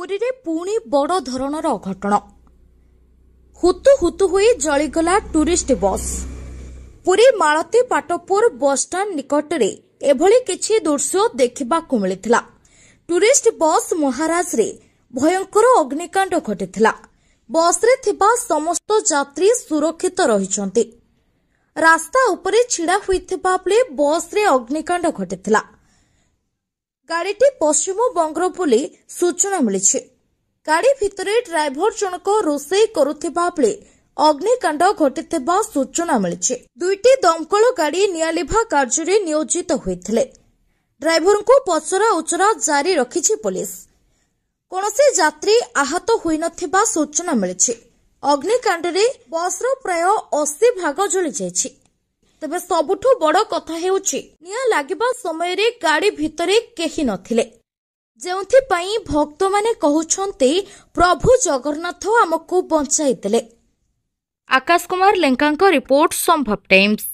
पुरी रे पुणी बड़ धरणर अघटन हुतु हुतु होई जळीगला टूरिस्ट बस। पुरी मालती पाटपुर बसस्टाण्ड निकटरे एभली किछि दृश्य देखिबाकु मिलिथिला। टूरिस्ट बस महाराज रे भयंकर अग्निकांड घटिथिला। बस रे थिबा समस्त यात्री सुरक्षित रहिछन्ति। रास्ता उपरे छिड़ा होइथिबा बेले बस रे अग्निकांड घटिथिला। गाड़ीटी पश्चिम बंगर बोली सूचना मिली। गाड़ी भितरे ड्राइवर जनक रोषेई करुथिबा बेले अग्निकांड घटिथिबा सूचना मिली। दुईटी दमकल गाड़ी नियालिभा कार्य नियोजित होइथिले। ड्राइवर को पचरा उचरा जारी रखिछि पुलिस। कोनोसी यात्री आहत होई नथिबा सूचना मिली। अग्निकांड रे बस रो प्राय 80 भाग जळि जायछि। तबे सबुठु बड़ कथा हेउछि निया लागिबा समय रे गाड़ी भितरे केही नथिले, जेउथि पई भक्त माने कहउछन्ते प्रभु जगन्नाथ हमकु बंचाई देले। आकाश कुमार लेंकांको रिपोर्ट संभव टाइम्स।